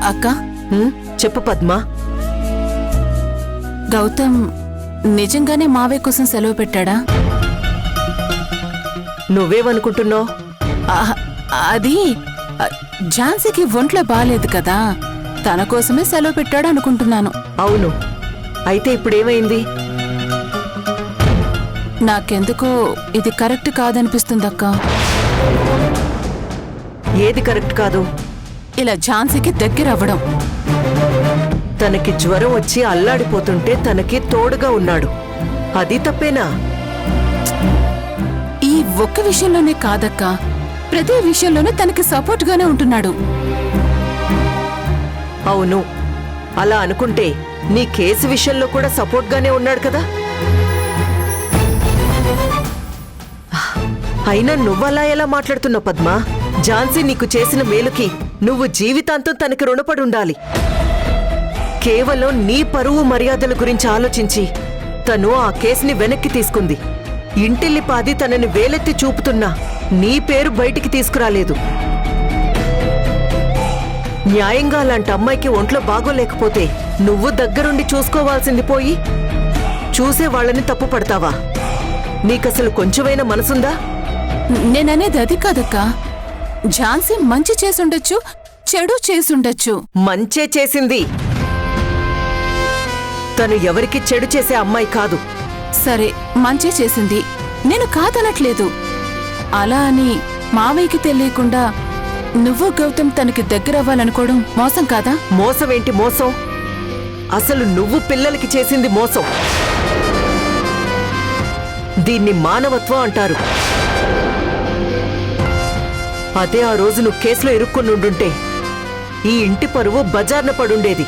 అక్క చెప్పు పద్మా. గౌతమ్ నిజంగానే మావయ్య కోసం సెలవు పెట్టాడా? నువ్వేమనుకుంటున్నావు? అది ఝాన్సీకి ఒంట్లో బాలేదు కదా, తన కోసమే సెలవు పెట్టాడు అనుకుంటున్నాను. అవును, అయితే ఇప్పుడేమైంది? నాకెందుకో ఇది కరెక్ట్ కాదనిపిస్తుందక్క. ఏది కరెక్ట్ కాదు? ఇలా ఝాన్సీకి దగ్గరవ్వడం. తనకి జ్వరం వచ్చి అల్లాడిపోతుంటే తనకి తోడుగా ఉన్నాడు, అది తప్పేనా? ఈ ఒక్క విషయంలోనే కాదక్క, ప్రతి విషయంలోనే తనకి సపోర్ట్ గానే ఉంటున్నాడు. అవును, అలా అనుకుంటే నీ కేసు విషయంలో కూడా సపోర్ట్ గానే ఉన్నాడు కదా. అయినా నువ్వలా ఎలా మాట్లాడుతున్నావు పద్మా? ఝాన్సీ నీకు చేసిన మేలుకి నువ్వు జీవితాంతం తనకి రుణపడి ఉండాలి. కేవలం నీ పరువు మర్యాదల గురించి ఆలోచించి తను ఆ కేసుని వెనక్కి తీసుకుంది. ఇంటిల్లిపాది తనని వేలెత్తి చూపుతున్నా నీ పేరు బయటికి తీసుకురాలేదు. న్యాయంగా అలాంటి అమ్మాయికి ఒంట్లో బాగోలేకపోతే నువ్వు దగ్గరుండి చూసుకోవాల్సింది పోయి చూసే వాళ్ళని తప్పు పడతావా? నీకసలు కొంచెమైనా మనసుందా? నేననేది అది కాదక్క, ఝాన్సీ మంచి చేసుండొచ్చు, చెడు చేసుండొచ్చు. మంచే చేసింది, తను ఎవరికి చెడు చేసే అమ్మాయి కాదు. సరే, మంచే చేసింది, నేను కాదనట్లేదు. అలా అని మావయ్యకి తెలియకుండా నువ్వు గౌతమ్ తనకి దగ్గరవ్వాలనుకోవడం మోసం కాదా? మోసమేంటి మోసం? అసలు నువ్వు పిల్లలకి చేసింది మోసం. దీన్ని మానవత్వం అంటారు. అదే ఆ రోజు నువ్వు కేసులో ఇరుక్కునుండుంటే ఈ ఇంటి పరువు బజార్న పడుండేది.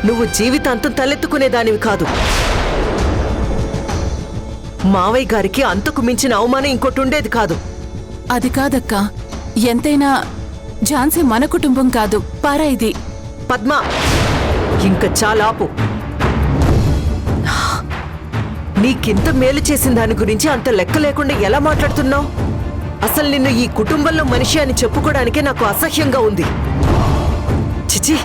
నువ్వు జీవితాంతం తలెత్తుకునేదానివి కాదు. మావయ్య గారికి అంతకు మించిన అవమానం ఇంకోటి ఉండేది కాదు. అది కాదక్క, ఎంతైనా ఝాన్సీ మన కుటుంబం కాదు, పారాయిది. పద్మా, ఇంక చాలాపు. నీకింత మేలు చేసిన దాని గురించి అంత లెక్క లేకుండా ఎలా మాట్లాడుతున్నావు? అసలు నిన్ను ఈ కుటుంబంలో మనిషి అని చెప్పుకోవడానికే నాకు అసహ్యంగా ఉంది. చిచి.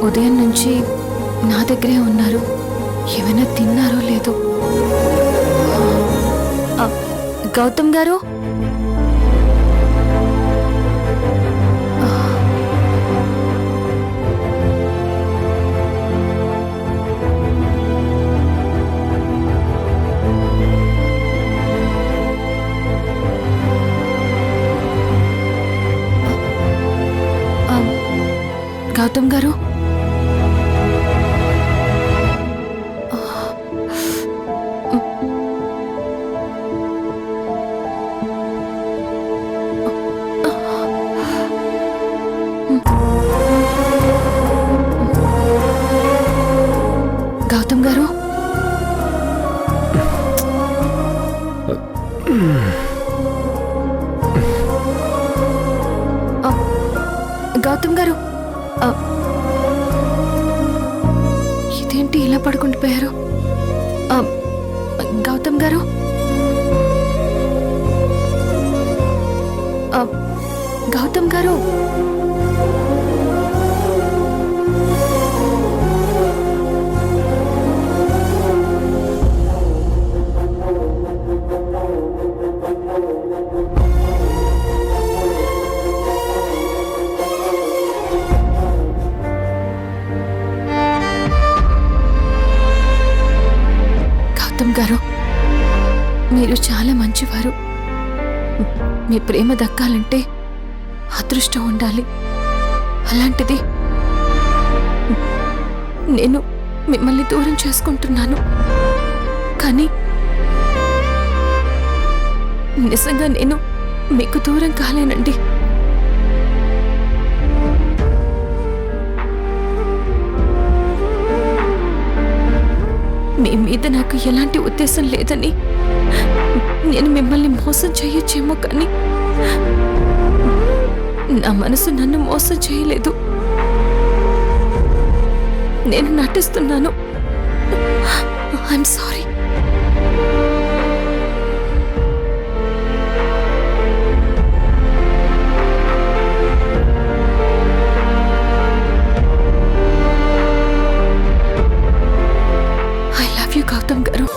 ఉదయం నుంచి నా దగ్గరే ఉన్నారు. ఏమైనా తిన్నారో లేదో. గౌతమ్ గారు, గౌతమ్ గారు, గౌతమ్ గారు, ఇలా పడుకుండిపోయారు? ఆ, గౌతమ్ గారు, ఆ, గౌతమ్ గారు, గౌతమ్ గారు, మీరు చాలా మంచివారు. మీ ప్రేమ దక్కాలంటే అదృష్టం ఉండాలి. అలాంటిది నేను మిమ్మల్ని దూరం చేసుకుంటున్నాను. కానీ నిజంగా నేను మీకు దూరం కాలేనండి. మీ మీద నాకు ఎలాంటి ఉద్దేశం లేదని, నేను మిమ్మల్ని మోసం చేయొచ్చేమో, కానీ నా మనసు నన్ను మోసం చేయలేదు. నేను నటిస్తున్నాను. I'm sorry. I love you Gautam garu.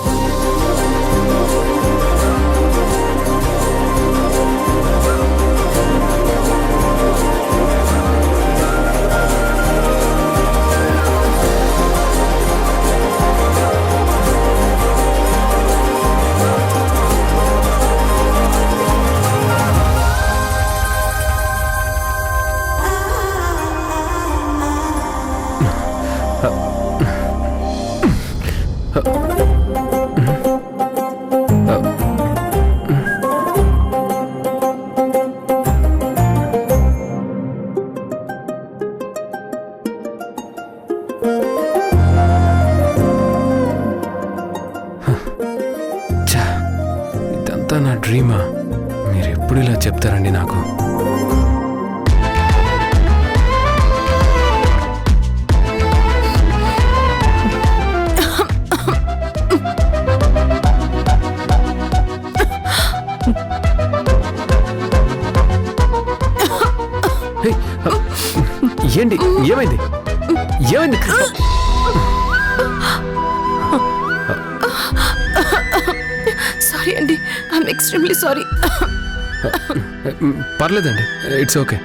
ఇదంతా నా డ్రీమా? మీరు ఎప్పుడు ఇలా చెప్తారండి నాకు? ఏంటి? ఏమైంది? ఏమైంది? సారీ అండి, ఐఎమ్ ఎక్స్ట్రీమ్లీ సారీ. పర్లేదండి, ఇట్స్ ఓకే.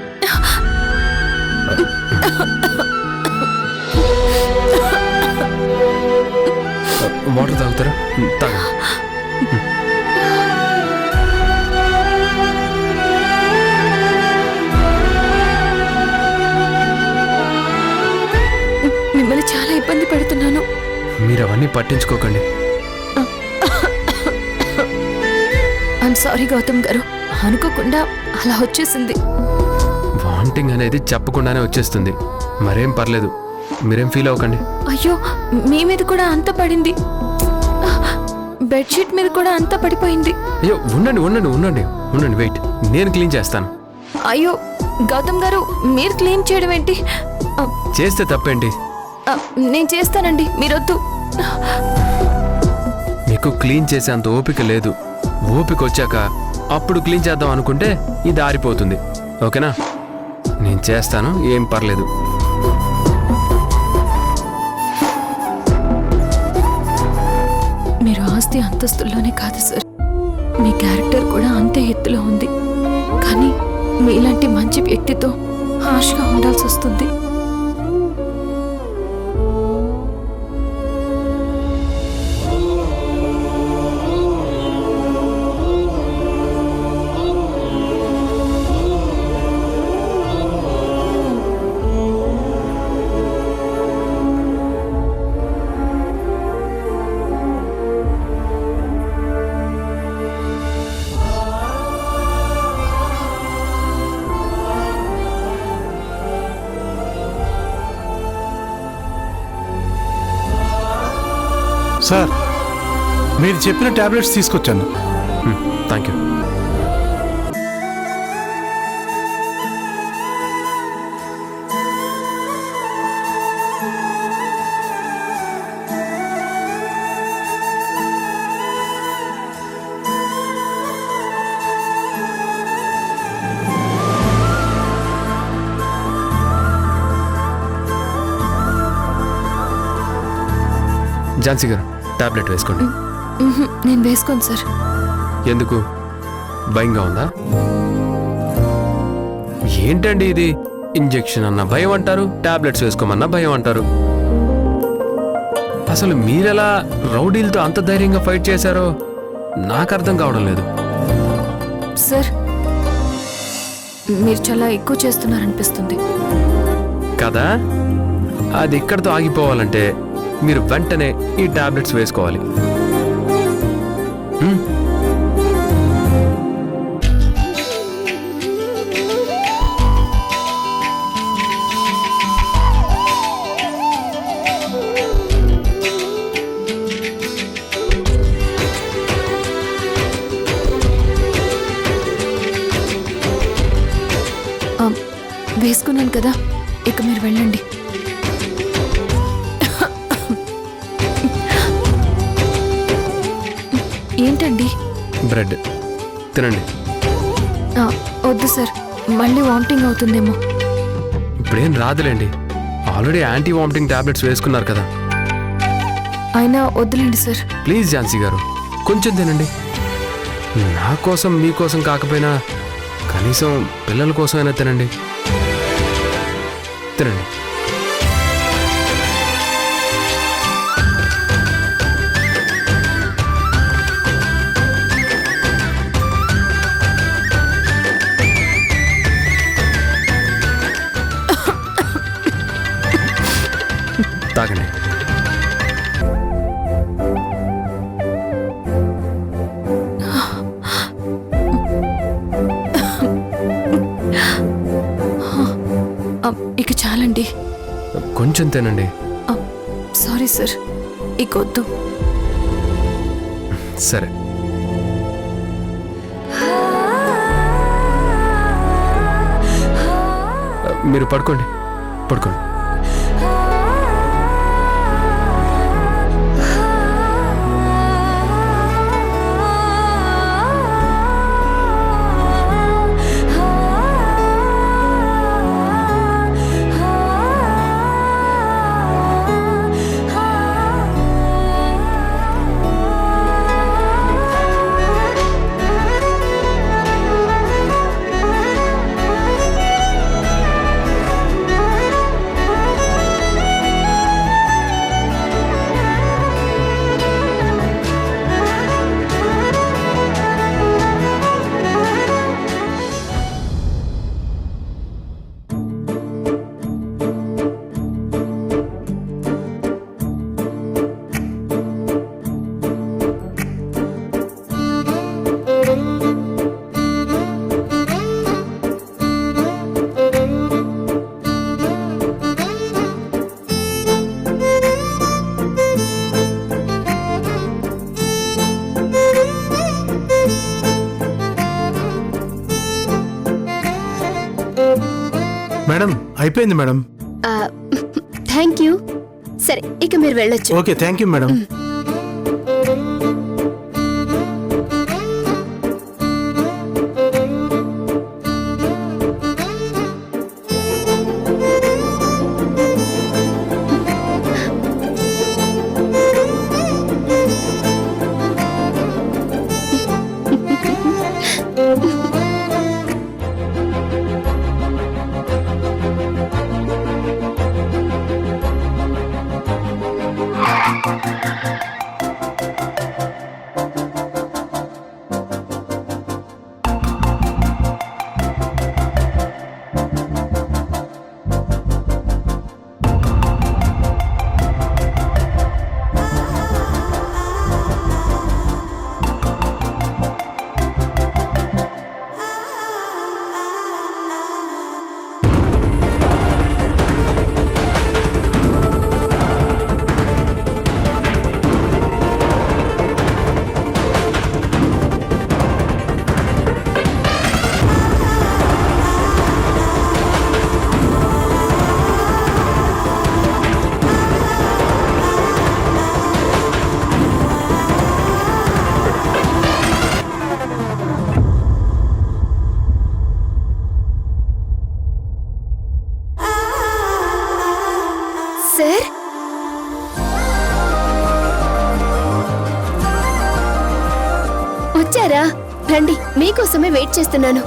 వాటర్ తాగుతారా? తాగండి. మిమ్మల్ని చాలా ఇబ్బంది పెడుతున్నాను. మీరు అవన్నీ పట్టించుకోకండి. ఐఎమ్ సారీ గౌతమ్ గారు, అనుకోకుండా అలా వచ్చేసింది. వాంటింగ్ అనేది చెప్పకుండానే వచ్చేస్తుంది. మరేం పర్లేదు, మీరేం ఫీల్ అవ్వకండి. అయ్యో, మీ మీద కూడా అంత పడింది. బెడ్షీట్ మీద కూడా అంత పడిపోయింది. అయ్యో ఉండండి ఉండండి ఉండండి ఉండండి, వెయిట్, నేను క్లీన్ చేస్తాను. అయ్యో గౌతమ్ గారు, మీరు క్లీన్ చేయడం ఏంటి? చేస్తే తప్పేంటి? నేను చేస్తానండి, మీరొద్దు. మీకు క్లీన్ చేసేంత ఓపిక లేదు. ఓపిక వచ్చాక అప్పుడు క్లీన్ చేద్దాం అనుకుంటే ఇది ఆరిపోతుంది. ఓకేనా? నేను చేస్తాను, ఏం పర్లేదు. మీరు ఆస్తి అంతస్తుల్లోనే కాదు సార్, మీ క్యారెక్టర్ కూడా అంతే ఎత్తులో ఉంది. కానీ మీలాంటి మంచి వ్యక్తితో హాష్గా ఉండాల్సి వస్తుంది. సార్, మీరు చెప్పిన టాబ్లెట్స్ తీసుకొచ్చాను. Thank you. ఝాన్సీ గారు టాబ్లెట్ వేసుకోండి. నేను వేసుకోను సార్. ఎందుకు? భయంగా ఉందా? ఏంటండి ఇది? ఇంజెక్షన్ అన్న భయం అంటారు, టాబ్లెట్స్ వేసుకోమన్నా భయం అంటారు. అసలు మీరెలా రౌడీలతో అంత ధైర్యంగా ఫైట్ చేశారో నాకు అర్థం కావడం లేదు. సార్ మీరు చాలా ఎక్కువ చేస్తున్నారనిపిస్తుంది. కదా, అది ఇక్కడితో ఆగిపోవాలంటే మీరు వెంటనే ఈ టాబ్లెట్స్ వేసుకోవాలి. హ్మ్? వేసుకున్నాను కదా, ఇక మీరు వెళ్ళండి. ఏంటండి? బ్రెడ్ తినండి. వద్దు సార్, మళ్ళీ వామిటింగ్ అవుతుందేమో. ఇప్పుడేం రాదులేండి, ఆల్రెడీ యాంటీ వామిటింగ్ టాబ్లెట్స్ వేసుకున్నారు కదా. అయినా వద్దులేండి సార్. ప్లీజ్ ఝాన్సీ గారు, కొంచెం తినండి. నా కోసం మీకోసం కాకపోయినా కనీసం పిల్లల కోసమైనా తినండి. తినండి. తాగండి. ఇక చాలండి. కొంచెం తినండి. సారీ సార్, ఇక వద్దు. సరే. మీరు పడుకోండి, పడుకోండి. మేడం అయిపోయింది మేడం. Thank you. సరే, ఇక మీరు వెళ్ళొచ్చు. Okay, thank you madam. రండి, మీకోసమే వెయిట్ చేస్తున్నాను.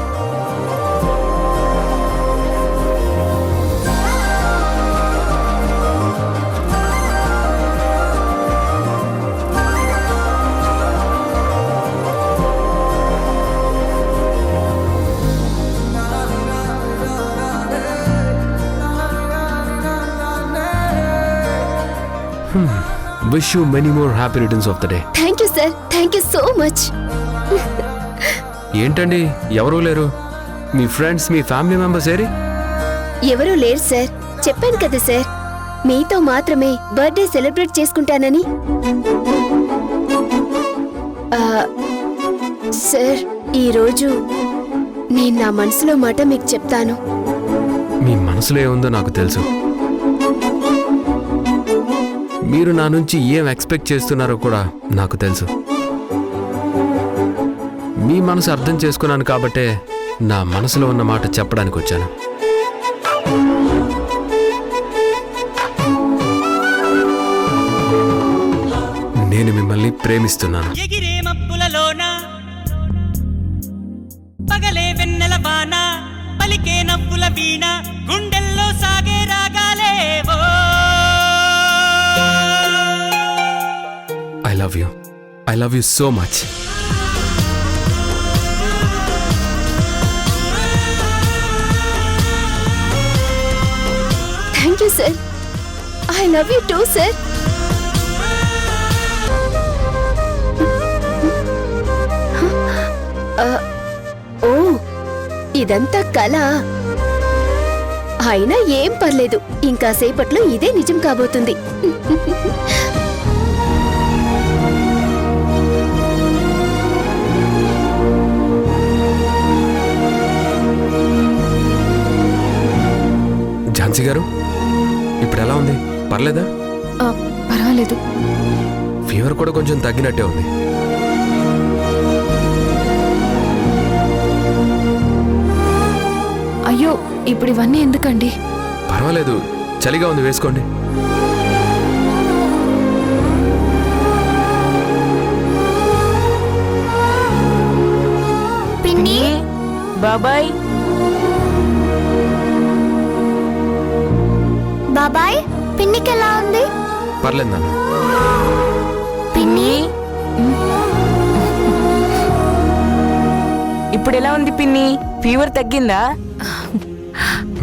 Wish you many more happy returns of the day. Thank you sir, thank you so much. ఏంటండి ఎవరూ లేరు? మీ ఫ్రెండ్స్, మీ ఫ్యామిలీ మెంబర్స్ ఏరి? ఎవరూ లేరు సార్. చెప్పాను కదా సార్, మీతో మాత్రమే బర్త్డే సెలబ్రేట్ చేసుకుంటానని. సార్, ఈరోజు నేను నా మనసులో మాట మీకు చెప్తాను. మీ మనసులో ఏముందో నాకు తెలుసు. మీరు నా నుంచి ఏం ఎక్స్పెక్ట్ చేస్తున్నారో కూడా నాకు తెలుసు. మీ మనసు అర్థం చేసుకున్నాను కాబట్టే నా మనసులో ఉన్న మాట చెప్పడానికి వచ్చాను. నేను మిమ్మల్ని ప్రేమిస్తున్నాను. ఎగిరే మబ్బులలోన పగలే వెన్నెల వాన, పలికే నవ్వుల వీణ, గుండెల్లో సాగే రాగాలేవో. I love you so much. Thank you sir. I love you too sir. ఓ, ఇదంతా కళ. అయినా ఏం పర్లేదు, ఇంకా సేపట్లో ఇదే నిజం కాబోతుంది. ఝాన్సీ గారు, ఇప్పుడు ఎలా ఉంది? పర్లేదా? పర్వాలేదు. ఫీవర్ కూడా కొంచెం తగ్గినట్టే ఉంది. అయ్యో, ఇప్పుడు ఇవన్నీ ఎందుకండి? పర్వాలేదు, చలిగా ఉంది, వేసుకోండి. పిన్ని, బాబాయ్, బాబాయ్, పిన్నికి ఎలా ఉంది? పర్లేదు నాన్న. పిన్ని, ఇప్పుడు ఎలా ఉంది పిన్ని? ఫీవర్ తగ్గిందా?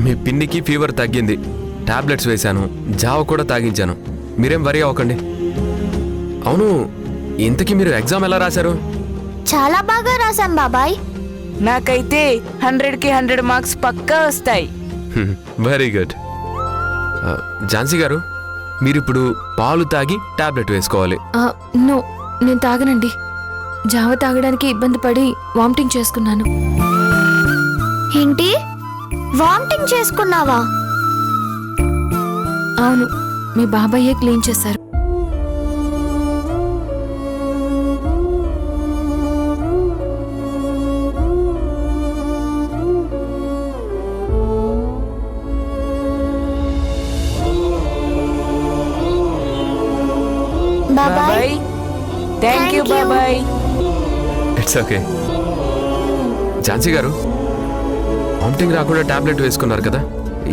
మీ పిన్నికి ఫీవర్ తగ్గింది. టాబ్లెట్స్ వేశాను, జావ కూడా తాగించాను. మీరేం వరీ అవ్వకండి. అవును, ఇంతకీ మీరు ఎగ్జామ్ ఎలా రాశారు? చాలా బాగా రాశాం బాబాయ్. నాకైతే 100కి 100 మార్క్స్ పక్కా వస్తాయి. Very good. ఝాన్సీ గారు, మీరిప్పుడు పాలు తాగి టాబ్లెట్ వేసుకోవాలి. నో, నేను తాగనండి. జావ తాగడానికి ఇబ్బంది పడి వామిటింగ్ చేసుకున్నాను. ఏంటి, వామిటింగ్ చేసుకున్నావా? అవును, మీ బాబాయ్యే క్లీన్ చేశారు. బాబాయ్, థ్యాంక్ యూ బాబాయ్. It's okay. Jhansi garu, vomiting రాకుండా టాబ్లెట్ వేసుకున్నారు కదా,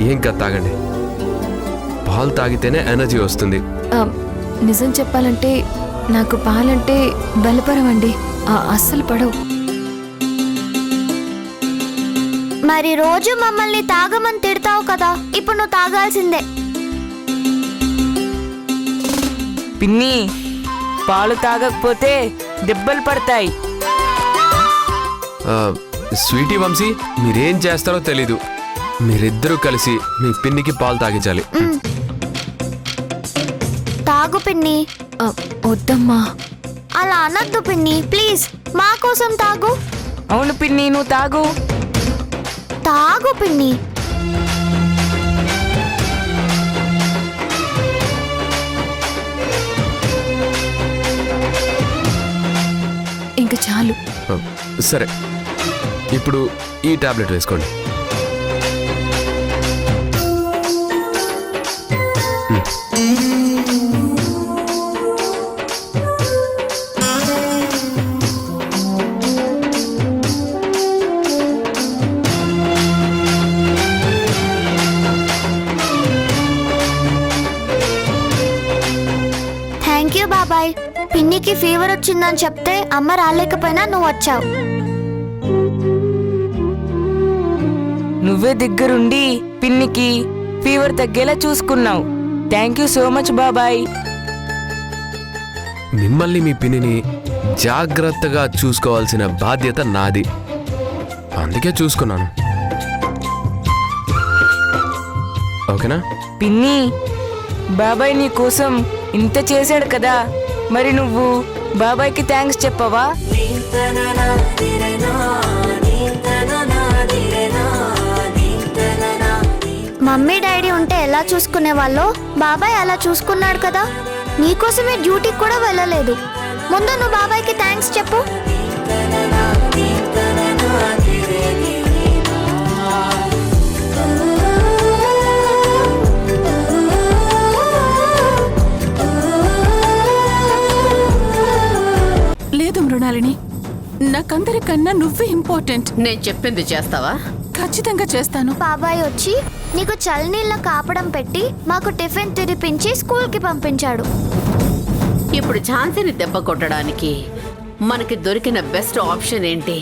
ఏం కాదు, తాగండి. పాలు తాగితేనే ఎనర్జీ వస్తుంది. నిజం చెప్పాలంటే నాకు పాలంటే బలపరం అండి, అస్సలు పడవు. మరి రోజు మమ్మల్ని తాగమని తిడతావు కదా, ఇప్పుడు నువ్వు తాగాల్సిందే. పిన్ని, పాలు తాగకపోతే దెబ్బలు పడతాయి. స్వీటీ వంశీ, మీరేం చేస్తారో తెలీదు. మీరిద్దరూ కలిసి మీ పిన్నికి పాలు తాగించాలి. తాగు పిన్ని. వద్దమ్మా. అలా అనద్దు పిన్ని, ప్లీజ్ మా కోసం తాగు. అవును పిన్ని, నువ్వు తాగు. తాగు పిన్ని. ఇంకా చాలు. సరే, ఇప్పుడు ఈ టాబ్లెట్ వేసుకోండి. థ్యాంక్ యూ బాబాయ్. పిన్నికి ఫీవర్ వచ్చిందని చెప్తే అమ్మ రాలేకపోయినా నువ్వు వచ్చావు. నువ్వే దగ్గరుండి పిన్నికి ఫీవర్ తగ్గేలా చూసుకున్నావు. థ్యాంక్ యూ సో మచ్ బాబాయ్. మిమ్మల్ని మీ పిన్నిని జాగ్రత్తగా చూసుకోవాల్సిన బాధ్యత నాది, అందుకే చూసుకున్నాను. ఓకేనా? పిన్ని, బాబాయ్ నీ కోసం ఇంత చేశాడు కదా, మరి నువ్వు బాబాయ్కి థ్యాంక్స్ చెప్పవా? మమ్మీ డాడీ ఉంటే ఎలా చూసుకునేవాళ్ళో బాబాయ్ అలా చూసుకున్నాడు కదా. నీకోసమే డ్యూటీకి కూడా వెళ్ళలేదు. ముందు నువ్వు బాబాయ్కి థ్యాంక్స్ చెప్పు. లేదు మృణాలిని, నాకందరికన్నా నువ్వే ఇంపార్టెంట్. నేను చెప్పింది చేస్తావా? ఖచ్చితంగా చేస్తాను. బాబాయ్ వచ్చి నీకు చల్లనీళ్ళ కాపడం పెట్టి మాకు టిఫిన్ తినిపించి స్కూల్కి పంపించాడు. ఇప్పుడు ఝాన్సీని దెబ్బ కొట్టడానికి మనకి దొరికిన బెస్ట్ ఆప్షన్ ఏంటి?